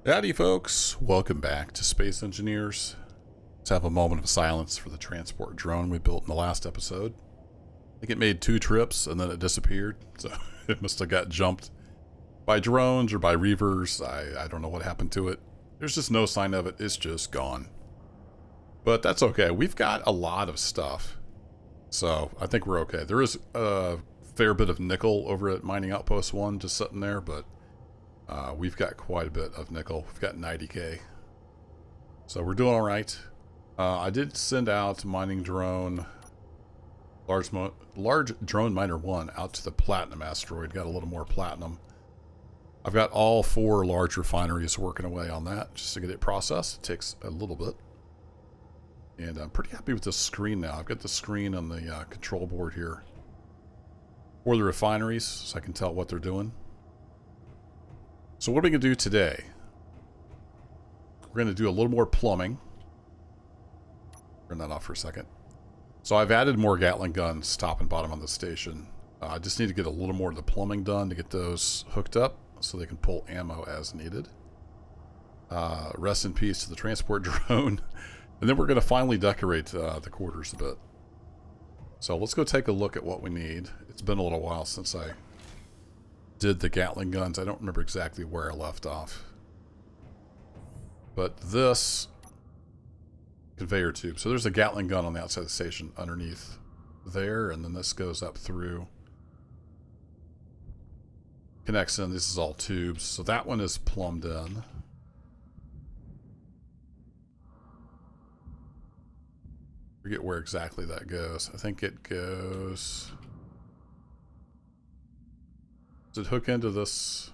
Howdy folks, welcome back to Space Engineers. Let's have a moment of silence for the transport drone we built in the last episode. I think it made 2 trips and then it disappeared, so it must have got jumped by drones or by reavers. I don't know what happened to it. There's just no sign of it, it's just gone. But that's okay, we've got a lot of stuff, so I think we're okay. There is a fair bit of nickel over at Mining Outpost 1 just sitting there, but we've got quite a bit of nickel. We've got 90k. So we're doing all right. I did send out mining drone, large drone miner 1 out to the platinum asteroid. Got a little more platinum. I've got all 4 large refineries working away on that just to get it processed. It takes a little bit. And I'm pretty happy with the screen now. I've got the screen on the control board here for the refineries so I can tell what they're doing. So what are we going to do today? We're going to do a little more plumbing. Turn that off for a second. So I've added more Gatling guns top and bottom on the station. I just need to get a little more of the plumbing done to get those hooked up so they can pull ammo as needed. Rest in peace to the transport drone. And then we're going to finally decorate the quarters a bit. So let's go take a look at what we need. It's been a little while since I did the Gatling guns. I don't remember exactly where I left off. But this conveyor tube. So there's a Gatling gun on the outside of the station underneath there, and then this goes up through. Connects in. This is all tubes. So that one is plumbed in. Forget where exactly that goes. I think it goes... Does it hook into this?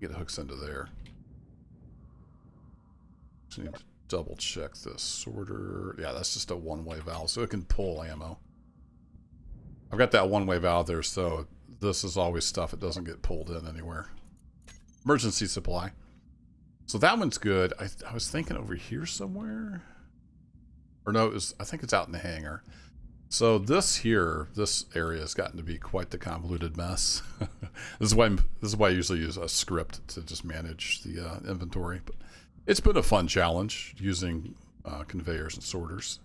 It hooks into there. Just need to double check this sorter. Yeah, that's just a one-way valve, so it can pull ammo. I've got that one-way valve there, so this is always stuff that doesn't get pulled in anywhere. Emergency supply. So that one's good. I was thinking over here somewhere. Or no, I think it's out in the hangar. So this area has gotten to be quite the convoluted mess. This is why I usually use a script to just manage the inventory. But it's been a fun challenge using conveyors and sorters.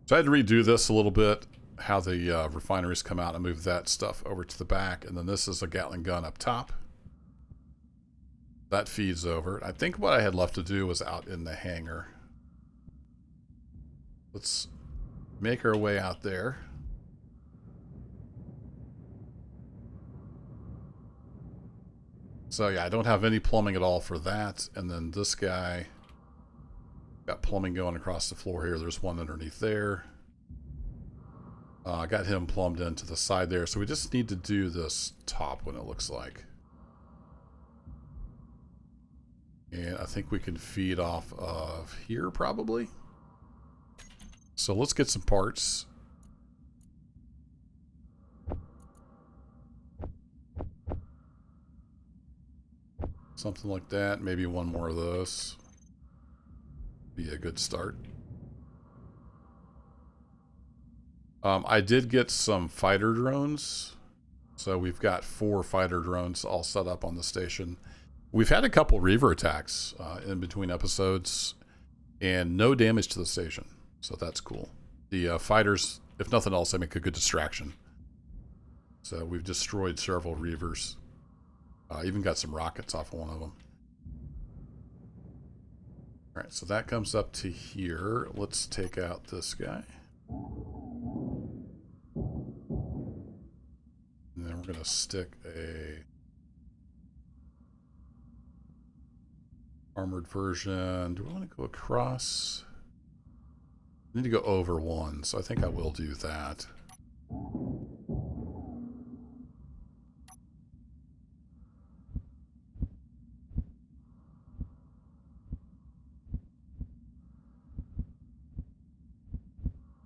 So I had to redo this a little bit, how the refineries come out and move that stuff over to the back. And then this is a Gatling gun up top. That feeds over. I think what I had left to do was out in the hangar. Let's make our way out there. So yeah, I don't have any plumbing at all for that. And then this guy got plumbing going across the floor here. There's one underneath there. I got him plumbed into the side there. So we just need to do this top one, it looks like. And I think we can feed off of here probably. So let's get some parts. Something like that. Maybe one more of those. Be a good start. I did get some fighter drones. So we've got 4 fighter drones all set up on the station. We've had a couple reaver attacks in between episodes. And no damage to the station. So that's cool. The fighters, if nothing else, they make a good distraction. So we've destroyed several reavers. Even got some rockets off of one of them. Alright, so that comes up to here. Let's take out this guy. And then we're going to stick a armored version. Do we want to go across? I need to go over 1, so I think I will do that.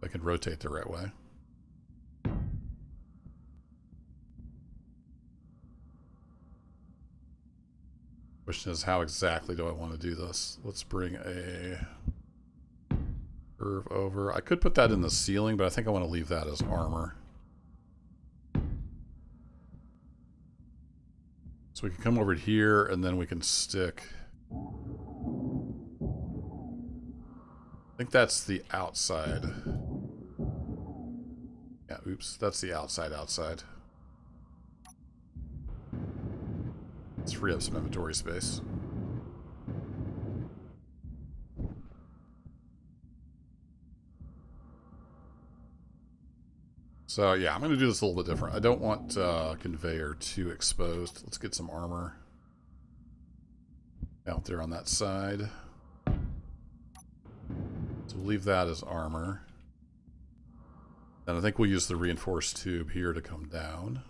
I can rotate the right way. Question is, how exactly do I want to do this? Let's bring a curve over. I could put that in the ceiling, but I think I want to leave that as armor. So we can come over here and then we can stick... I think that's the outside. Yeah, oops, that's the outside. Let's free up some inventory space. So yeah, I'm going to do this a little bit different. I don't want conveyor too exposed. Let's get some armor out there on that side. So we'll leave that as armor. And I think we'll use the reinforced tube here to come down.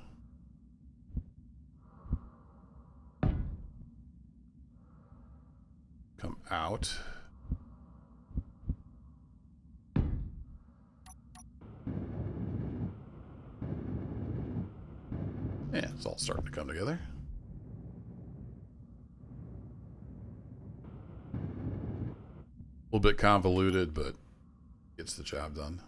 Come out. Yeah, it's all starting to come together. A little bit convoluted, but gets the job done.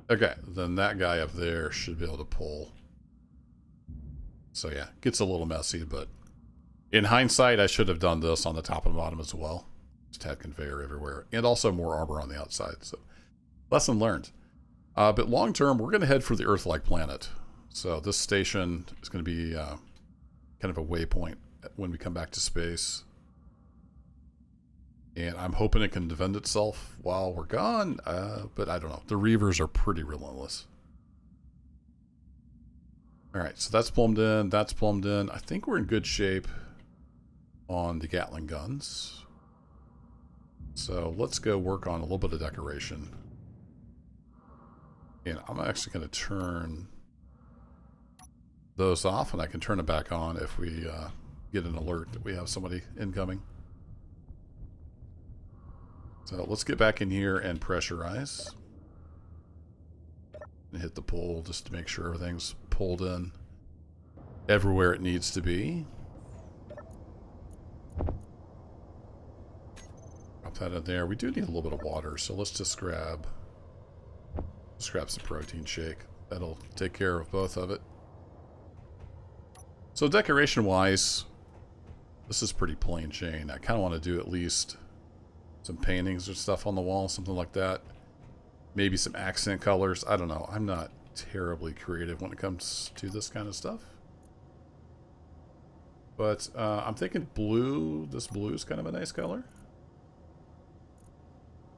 Okay, then that guy up there should be able to pull. So yeah, gets a little messy, but in hindsight, I should have done this on the top and bottom as well. Just had conveyor everywhere, and also more armor on the outside. So lesson learned. But long term, we're going to head for the Earth-like planet. So this station is going to be kind of a waypoint when we come back to space. And I'm hoping it can defend itself while we're gone, but I don't know. The Reavers are pretty relentless. Alright, so that's plumbed in, that's plumbed in. I think we're in good shape on the Gatling guns. So let's go work on a little bit of decoration. And I'm actually going to turn those off, and I can turn it back on if we get an alert that we have somebody incoming. So let's get back in here and pressurize. And hit the pull just to make sure everything's pulled in everywhere it needs to be. Drop that in there. We do need a little bit of water, so let's just grab some protein shake. That'll take care of both of it. So decoration-wise, this is pretty plain Jane. I kind of want to do at least some paintings or stuff on the wall, something like that. Maybe some accent colors. I don't know. I'm not terribly creative when it comes to this kind of stuff. But I'm thinking blue. This blue is kind of a nice color.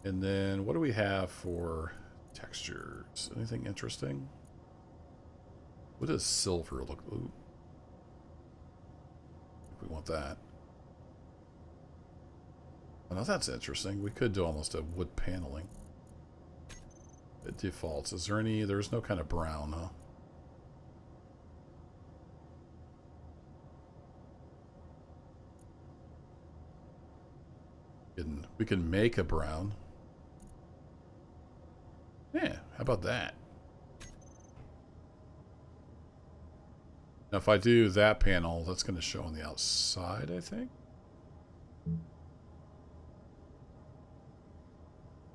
And then what do we have for textures? Anything interesting? What does silver look like? Ooh. We want that. Oh, now that's interesting. We could do almost a wood paneling. It defaults. Is there any... There's no kind of brown, huh? We can make a brown. Yeah, how about that? Now if I do that panel, that's going to show on the outside, I think.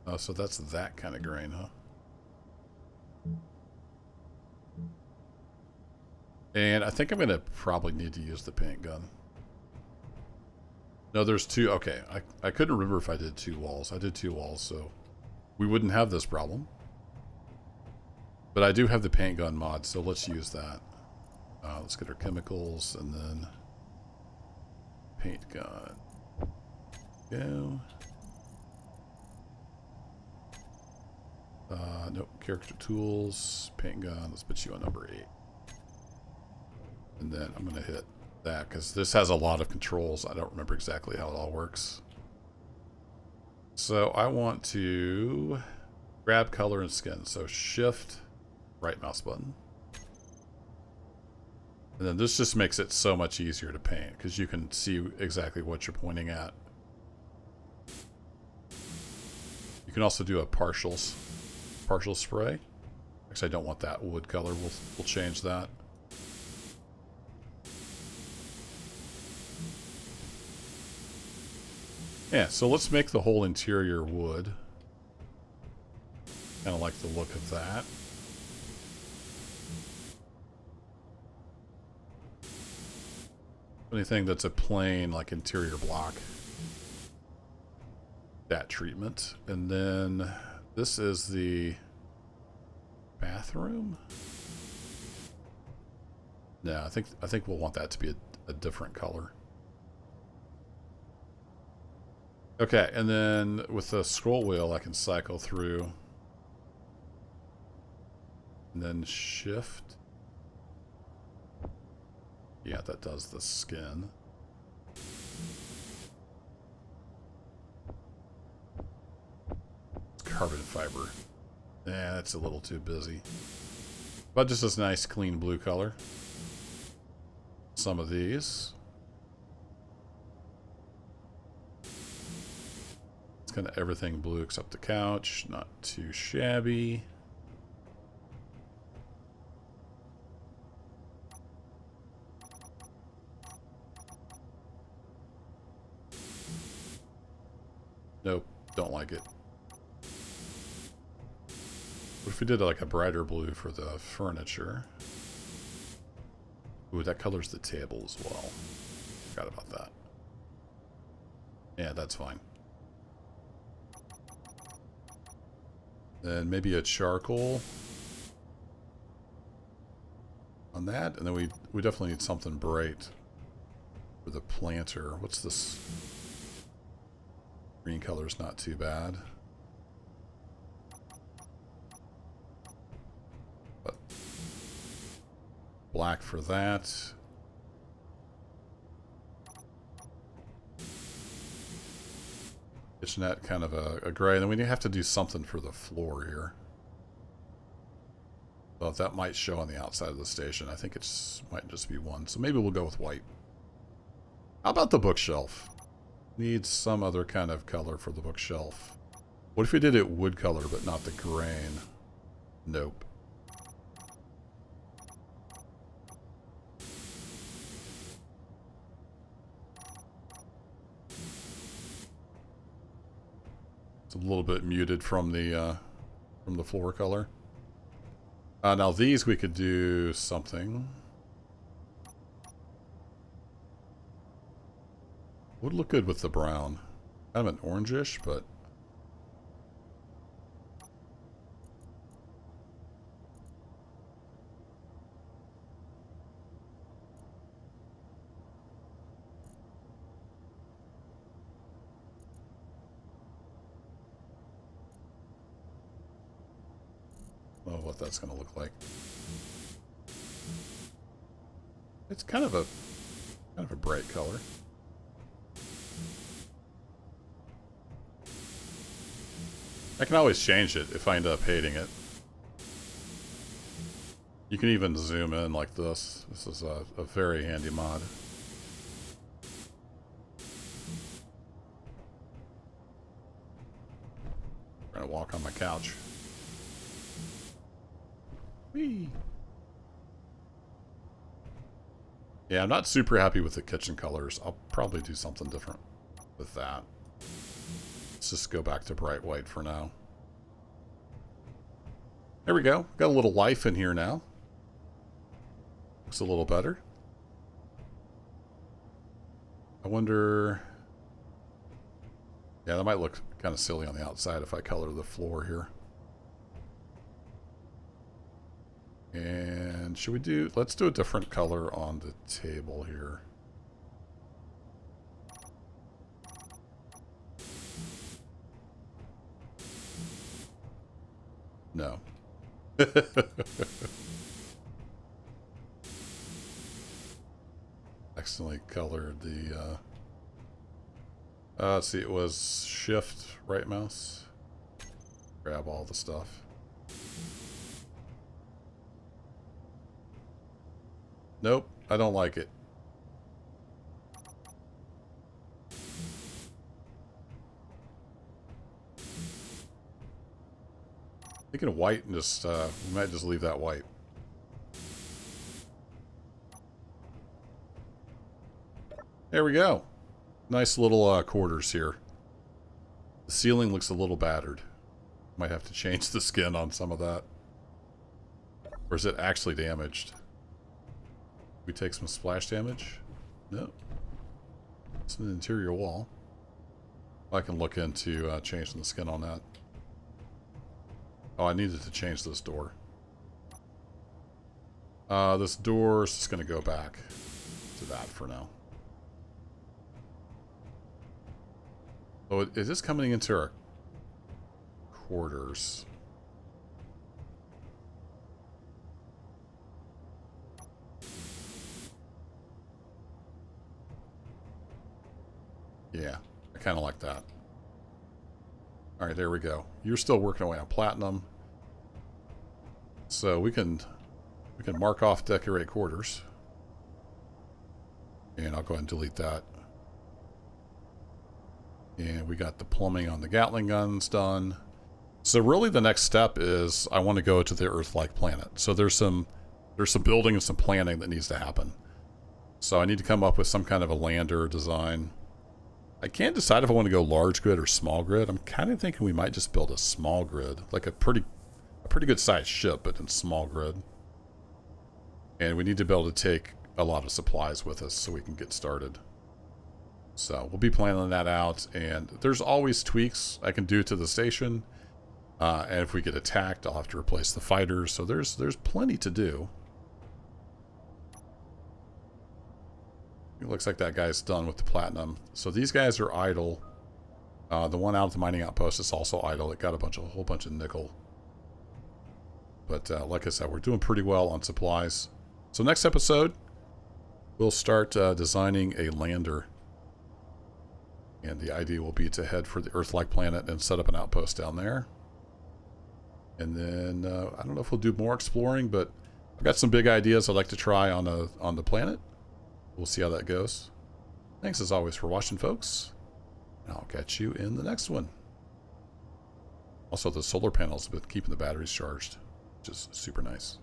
Oh, so that's that kind of grain, huh? And I think I'm going to probably need to use the paint gun. No, there's two. Okay, I couldn't remember if I did two walls. I did two walls, so we wouldn't have this problem. But I do have the paint gun mod, so let's use that. Let's get our chemicals and then paint gun. Go. Nope. Character tools, paint gun. Let's put you on number 8. And then I'm going to hit that because this has a lot of controls. I don't remember exactly how it all works. So I want to grab color and skin. So shift, right mouse button. And then this just makes it so much easier to paint because you can see exactly what you're pointing at. You can also do a partial spray. Actually, I don't want that wood color. We'll change that. Yeah, so let's make the whole interior wood. Kind of like the look of that. Anything that's a plain, like, interior block. That treatment. And then this is the bathroom. No, I think we'll want that to be a different color. Okay, and then with the scroll wheel, I can cycle through. And then shift. Yeah, that does the skin. It's carbon fiber. Yeah, that's a little too busy. But just this nice clean blue color. Some of these. It's kind of everything blue except the couch. Not too shabby. Nope, don't like it. What if we did like a brighter blue for the furniture? Ooh, that colors the table as well. Forgot about that. Yeah, that's fine. Then maybe a charcoal on that, and then we definitely need something bright for the planter. What's this? Green color's not too bad. But black for that. Kitchenette, kind of a gray. And then we have to do something for the floor here. Well, that might show on the outside of the station. I think it's might just be one. So maybe we'll go with white. How about the bookshelf? Needs some other kind of color for the bookshelf. What if we did it wood color, but not the grain? Nope. It's a little bit muted from the floor color. Now these we could do something. Would look good with the brown. Kind of an orangish, but... I don't know what that's going to look like. It's kind of a bright color. I can always change it if I end up hating it. You can even zoom in like this. This is a very handy mod. I'm gonna walk on my couch. Whee! Yeah, I'm not super happy with the kitchen colors. I'll probably do something different with that. Let's just go back to bright white for now. There we go. Got a little life in here now. Looks a little better. I wonder... Yeah, that might look kind of silly on the outside if I color the floor here. And should we do... Let's do a different color on the table here. No. Accidentally colored the let's see, it was shift right mouse, grab all the stuff. Nope, I don't like it. Thinking of white and just, we might just leave that white. There we go. Nice little quarters here. The ceiling looks a little battered. Might have to change the skin on some of that. Or is it actually damaged? We take some splash damage? No. It's an interior wall. I can look into changing the skin on that. Oh, I needed to change this door. This door is just going to go back to that for now. Oh, it is coming into our quarters. Yeah, I kind of like that. All right, there we go. You're still working away on platinum. So we can mark off decorate quarters. And I'll go ahead and delete that. And we got the plumbing on the Gatling guns done. So really the next step is I want to go to the Earth-like planet. So there's some building and some planning that needs to happen. So I need to come up with some kind of a lander design. I can't decide if I want to go large grid or small grid. I'm kind of thinking we might just build a small grid, like a pretty good sized ship, but in small grid. And we need to be able to take a lot of supplies with us so we can get started. So we'll be planning that out, and there's always tweaks I can do to the station. And if we get attacked, I'll have to replace the fighters. So there's plenty to do. It looks like that guy's done with the platinum. So these guys are idle. The one out at the mining outpost is also idle. It got a whole bunch of nickel. But like I said, we're doing pretty well on supplies. So next episode, we'll start designing a lander. And the idea will be to head for the Earth-like planet and set up an outpost down there. And then, I don't know if we'll do more exploring, but I've got some big ideas I'd like to try on the planet. We'll see how that goes. Thanks as always for watching, folks. I'll catch you in the next one. Also, the solar panels have been keeping the batteries charged, which is super nice.